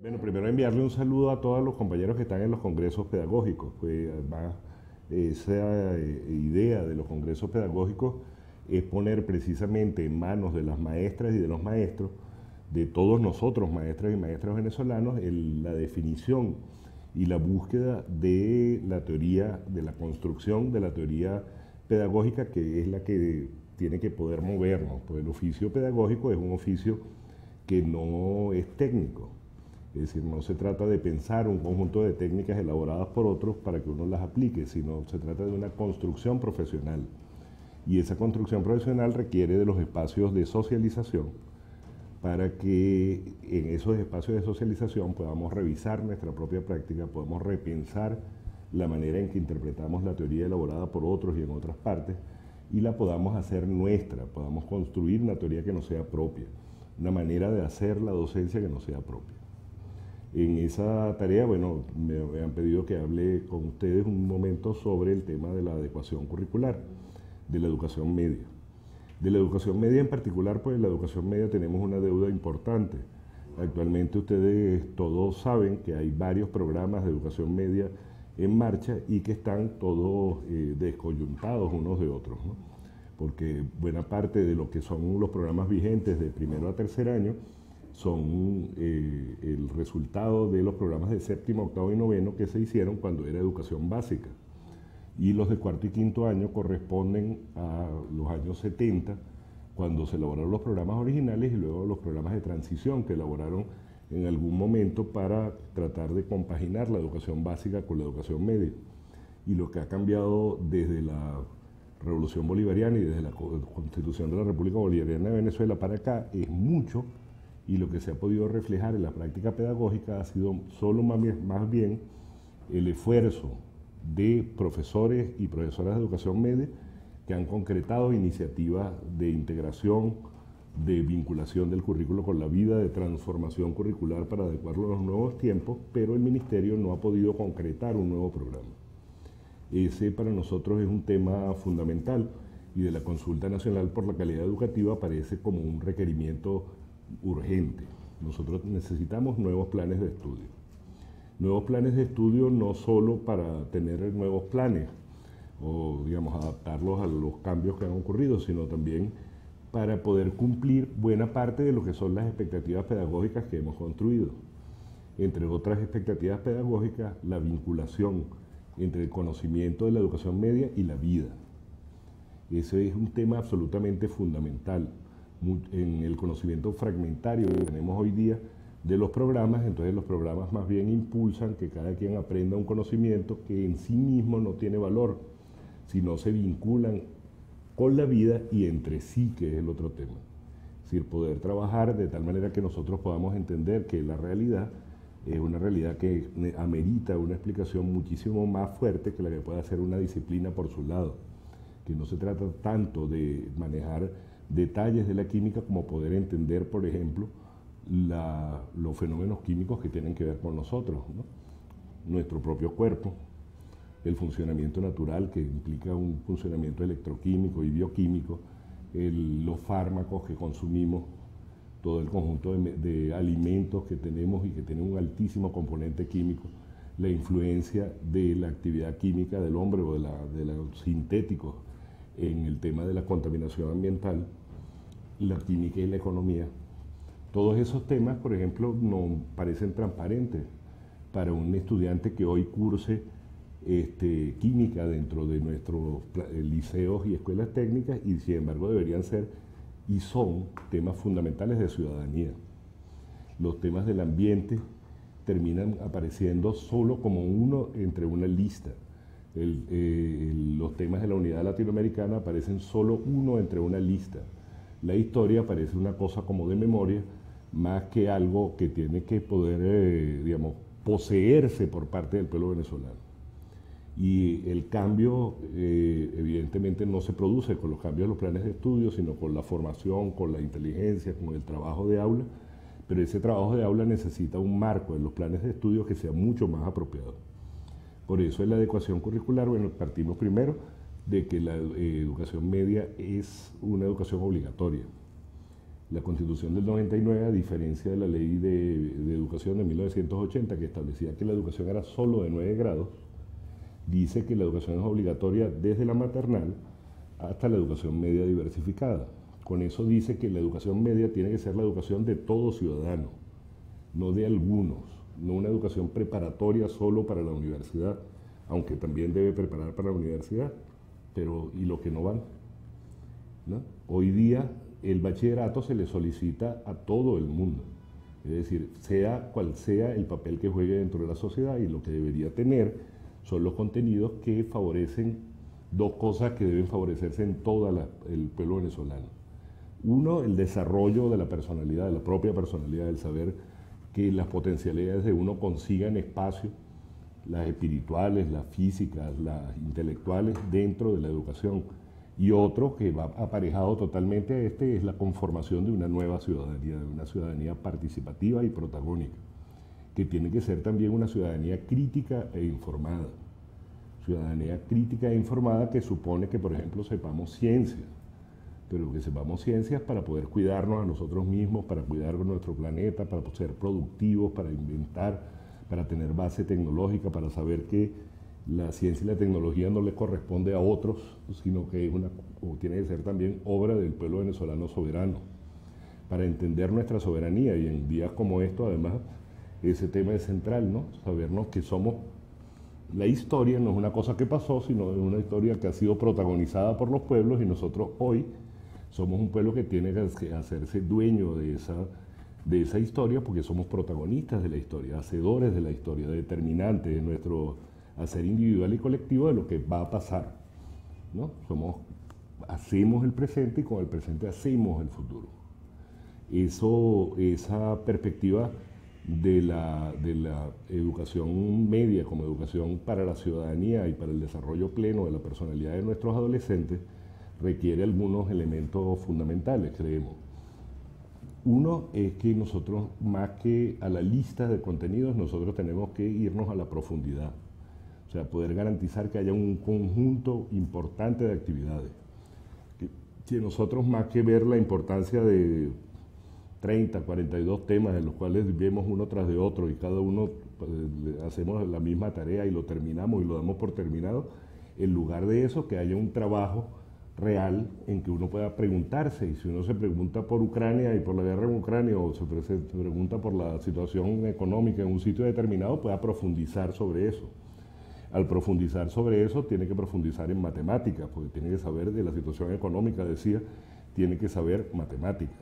Bueno, primero enviarle un saludo a todos los compañeros que están en los congresos pedagógicos. Pues además, esa idea de los congresos pedagógicos es poner precisamente en manos de las maestras y de los maestros, de todos nosotros, maestras y maestros venezolanos, la definición y la búsqueda de la teoría, de la construcción de la teoría pedagógica, que es la que tiene que poder movernos. Pues el oficio pedagógico es un oficio que no es técnico. Es decir, no se trata de pensar un conjunto de técnicas elaboradas por otros para que uno las aplique, sino se trata de una construcción profesional. Y esa construcción profesional requiere de los espacios de socialización para que en esos espacios de socialización podamos revisar nuestra propia práctica, podamos repensar la manera en que interpretamos la teoría elaborada por otros y en otras partes y la podamos hacer nuestra, podamos construir una teoría que nos sea propia, una manera de hacer la docencia que nos sea propia. En esa tarea, bueno, me han pedido que hable con ustedes un momento sobre el tema de la adecuación curricular, de la educación media. De la educación media en particular, pues en la educación media tenemos una deuda importante. Actualmente ustedes todos saben que hay varios programas de educación media en marcha y que están todos descoyuntados unos de otros, ¿no? Porque buena parte de lo que son los programas vigentes de primero a tercer año son el resultado de los programas de séptimo, octavo y noveno que se hicieron cuando era educación básica. Y los de cuarto y quinto año corresponden a los años 70, cuando se elaboraron los programas originales y luego los programas de transición que elaboraron en algún momento para tratar de compaginar la educación básica con la educación media. Y lo que ha cambiado desde la Revolución Bolivariana y desde la Constitución de la República Bolivariana de Venezuela para acá es mucho, y lo que se ha podido reflejar en la práctica pedagógica ha sido solo más bien el esfuerzo de profesores y profesoras de educación media que han concretado iniciativas de integración, de vinculación del currículo con la vida, de transformación curricular para adecuarlo a los nuevos tiempos, pero el Ministerio no ha podido concretar un nuevo programa. Ese para nosotros es un tema fundamental y de la Consulta Nacional por la Calidad Educativa aparece como un requerimiento urgente. Nosotros necesitamos nuevos planes de estudio. Nuevos planes de estudio no solo para tener nuevos planes o, digamos, adaptarlos a los cambios que han ocurrido, sino también para poder cumplir buena parte de lo que son las expectativas pedagógicas que hemos construido. Entre otras expectativas pedagógicas, la vinculación entre el conocimiento de la educación media y la vida. Ese es un tema absolutamente fundamental. En el conocimiento fragmentario que tenemos hoy día de los programas, entonces los programas más bien impulsan que cada quien aprenda un conocimiento que en sí mismo no tiene valor, sino se vinculan con la vida y entre sí, que es el otro tema. Es decir, poder trabajar de tal manera que nosotros podamos entender que la realidad es una realidad que amerita una explicación muchísimo más fuerte que la que puede hacer una disciplina por su lado, que no se trata tanto de manejar detalles de la química como poder entender, por ejemplo, los fenómenos químicos que tienen que ver con nosotros, ¿no? Nuestro propio cuerpo, el funcionamiento natural que implica un funcionamiento electroquímico y bioquímico, los fármacos que consumimos, todo el conjunto de alimentos que tenemos y que tienen un altísimo componente químico, la influencia de la actividad química del hombre o de los sintéticos en el tema de la contaminación ambiental, la química y la economía. Todos esos temas, por ejemplo, no parecen transparentes para un estudiante que hoy curse química dentro de nuestros liceos y escuelas técnicas, y sin embargo deberían ser y son temas fundamentales de ciudadanía. Los temas del ambiente terminan apareciendo solo como uno entre una lista. Los temas de la unidad latinoamericana aparecen solo uno entre una lista. La historia parece una cosa como de memoria, más que algo que tiene que poder, digamos, poseerse por parte del pueblo venezolano. Y el cambio, evidentemente, no se produce con los cambios de los planes de estudio, sino con la formación, con la inteligencia, con el trabajo de aula, pero ese trabajo de aula necesita un marco en los planes de estudio que sea mucho más apropiado. Por eso en la adecuación curricular, bueno, partimos primero de que la educación media es una educación obligatoria. La Constitución del 99, a diferencia de la Ley de Educación de 1980, que establecía que la educación era solo de 9 grados, dice que la educación es obligatoria desde la maternal hasta la educación media diversificada. Con eso dice que la educación media tiene que ser la educación de todo ciudadano, no de algunos, no una educación preparatoria solo para la universidad, aunque también debe preparar para la universidad, pero ¿y los que no van? ¿No? Hoy día el bachillerato se le solicita a todo el mundo, es decir, sea cual sea el papel que juegue dentro de la sociedad, y lo que debería tener son los contenidos que favorecen dos cosas que deben favorecerse en todo el pueblo venezolano. Uno, el desarrollo de la personalidad, de la propia personalidad, el saber que las potencialidades de uno consigan espacio, las espirituales, las físicas, las intelectuales, dentro de la educación. Y otro que va aparejado totalmente a este es la conformación de una nueva ciudadanía, de una ciudadanía participativa y protagónica, que tiene que ser también una ciudadanía crítica e informada. Ciudadanía crítica e informada que supone que, por ejemplo, sepamos ciencias, pero que sepamos ciencias para poder cuidarnos a nosotros mismos, para cuidar nuestro planeta, para ser productivos, para inventar, para tener base tecnológica, para saber que la ciencia y la tecnología no le corresponde a otros, sino que tiene que ser también obra del pueblo venezolano soberano, para entender nuestra soberanía. Y en días como estos, además, ese tema es central, ¿no? Sabernos que somos... La historia no es una cosa que pasó, sino es una historia que ha sido protagonizada por los pueblos, y nosotros hoy somos un pueblo que tiene que hacerse dueño de esa historia, porque somos protagonistas de la historia, hacedores de la historia, determinantes de nuestro hacer individual y colectivo de lo que va a pasar, ¿no? Hacemos el presente, y con el presente hacemos el futuro. Esa perspectiva de la educación media como educación para la ciudadanía y para el desarrollo pleno de la personalidad de nuestros adolescentes requiere algunos elementos fundamentales, creemos. Uno es que nosotros, más que a la lista de contenidos, nosotros tenemos que irnos a la profundidad. O sea, poder garantizar que haya un conjunto importante de actividades. Que nosotros, más que ver la importancia de 30, 42 temas en los cuales vemos uno tras de otro y cada uno hacemos la misma tarea y lo terminamos y lo damos por terminado, en lugar de eso, que haya un trabajo real en que uno pueda preguntarse, y si uno se pregunta por Ucrania y por la guerra en Ucrania, o se pregunta por la situación económica en un sitio determinado, pueda profundizar sobre eso. Al profundizar sobre eso, tiene que profundizar en matemáticas, porque tiene que saber de la situación económica, decía, tiene que saber matemáticas.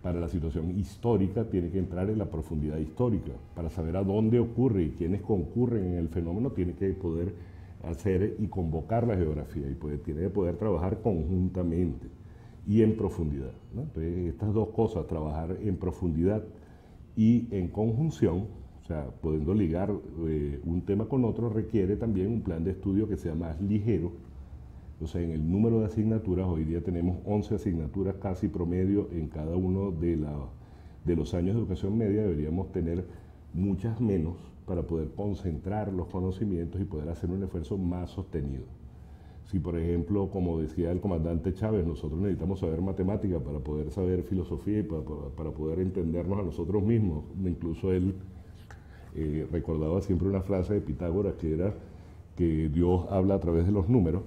Para la situación histórica, tiene que entrar en la profundidad histórica. Para saber a dónde ocurre y quiénes concurren en el fenómeno, tiene que poder hacer y convocar la geografía, y tiene que poder trabajar conjuntamente y en profundidad, ¿no? Entonces, estas dos cosas, trabajar en profundidad y en conjunción, o sea, pudiendo ligar un tema con otro, requiere también un plan de estudio que sea más ligero. O sea, en el número de asignaturas, hoy día tenemos 11 asignaturas casi promedio en cada uno de los años de educación media. Deberíamos tener muchas menos para poder concentrar los conocimientos y poder hacer un esfuerzo más sostenido. Si, por ejemplo, como decía el comandante Chávez, nosotros necesitamos saber matemática para poder saber filosofía y para poder entendernos a nosotros mismos. Incluso él recordaba siempre una frase de Pitágoras, que era que Dios habla a través de los números.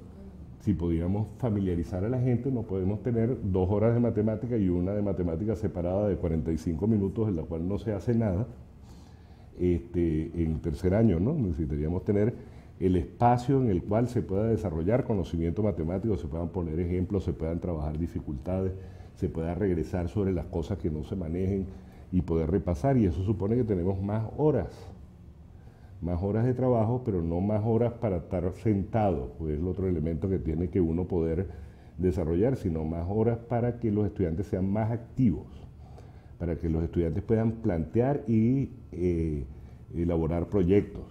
Si podíamos familiarizar a la gente, no podemos tener 2 horas de matemática y una de matemática separada de 45 minutos en la cual no se hace nada en tercer año, ¿no? Necesitaríamos tener el espacio en el cual se pueda desarrollar conocimiento matemático, se puedan poner ejemplos, se puedan trabajar dificultades, se pueda regresar sobre las cosas que no se manejen y poder repasar, y eso supone que tenemos más horas de trabajo, pero no más horas para estar sentado, pues es el otro elemento que tiene que uno poder desarrollar, sino más horas para que los estudiantes sean más activos, para que los estudiantes puedan plantear y elaborar proyectos,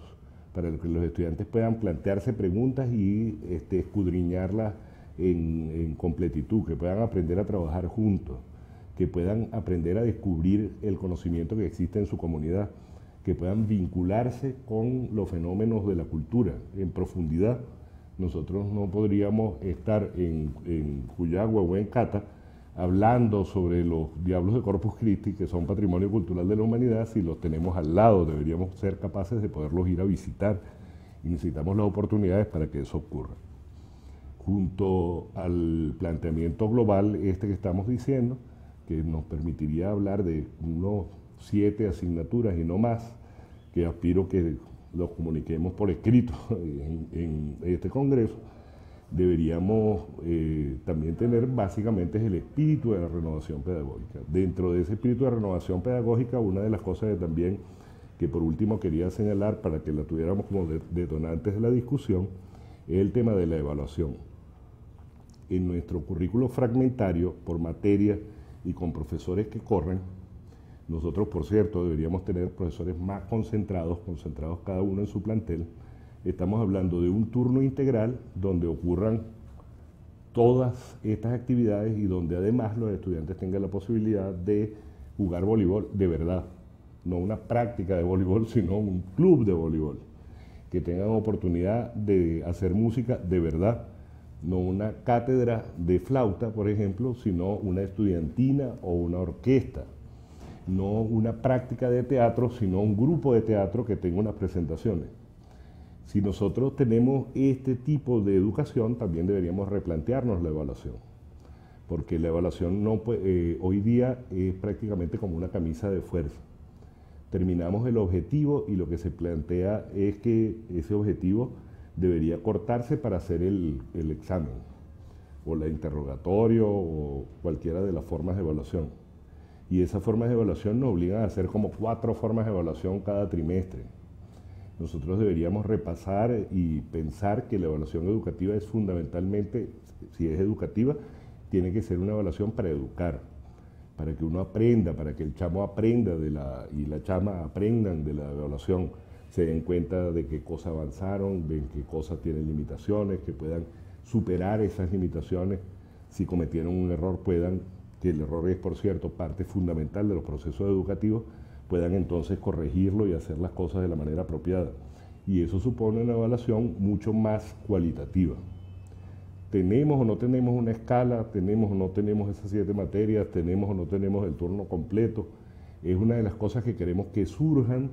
para que los estudiantes puedan plantearse preguntas y escudriñarlas en completitud, que puedan aprender a trabajar juntos, que puedan aprender a descubrir el conocimiento que existe en su comunidad, que puedan vincularse con los fenómenos de la cultura en profundidad. Nosotros no podríamos estar en Cuyagua o en Cata hablando sobre los diablos de Corpus Christi, que son patrimonio cultural de la humanidad, si los tenemos al lado, deberíamos ser capaces de poderlos ir a visitar y necesitamos las oportunidades para que eso ocurra. Junto al planteamiento global que estamos diciendo, que nos permitiría hablar de unos 7 asignaturas y no más, que aspiro que los comuniquemos por escrito en este congreso, deberíamos también tener básicamente el espíritu de la renovación pedagógica. Dentro de ese espíritu de renovación pedagógica, una de las cosas que por último quería señalar para que la tuviéramos como detonantes de la discusión, es el tema de la evaluación. En nuestro currículo fragmentario, por materia y con profesores que corren, nosotros, por cierto, deberíamos tener profesores más concentrados cada uno en su plantel. Estamos hablando de un turno integral donde ocurran todas estas actividades y donde además los estudiantes tengan la posibilidad de jugar voleibol de verdad, no una práctica de voleibol, sino un club de voleibol, que tengan oportunidad de hacer música de verdad, no una cátedra de flauta, por ejemplo, sino una estudiantina o una orquesta, no una práctica de teatro, sino un grupo de teatro que tenga unas presentaciones. Si nosotros tenemos este tipo de educación, también deberíamos replantearnos la evaluación, porque la evaluación hoy día es prácticamente como una camisa de fuerza. Terminamos el objetivo y lo que se plantea es que ese objetivo debería cortarse para hacer el examen, o el interrogatorio, o cualquiera de las formas de evaluación. Y esas formas de evaluación nos obligan a hacer como 4 formas de evaluación cada trimestre. Nosotros deberíamos repasar y pensar que la evaluación educativa es fundamentalmente, si es educativa, tiene que ser una evaluación para educar, para que uno aprenda, para que el chamo aprenda y la chama aprendan de la evaluación, se den cuenta de qué cosas avanzaron, de qué cosas tienen limitaciones, que puedan superar esas limitaciones, si cometieron un error que el error es, por cierto, parte fundamental de los procesos educativos, puedan entonces corregirlo y hacer las cosas de la manera apropiada. Y eso supone una evaluación mucho más cualitativa. ¿Tenemos o no tenemos una escala? ¿Tenemos o no tenemos esas 7 materias? ¿Tenemos o no tenemos el turno completo? Es una de las cosas que queremos que surjan,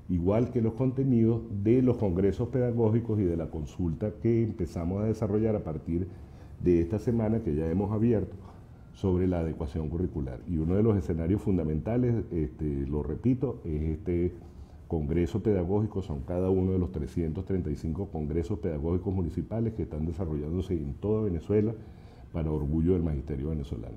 igual que los contenidos de los congresos pedagógicos y de la consulta que empezamos a desarrollar a partir de esta semana que ya hemos abierto, sobre la adecuación curricular. Y uno de los escenarios fundamentales, lo repito, es este congreso pedagógico. Son cada uno de los 335 congresos pedagógicos municipales que están desarrollándose en toda Venezuela para orgullo del magisterio venezolano.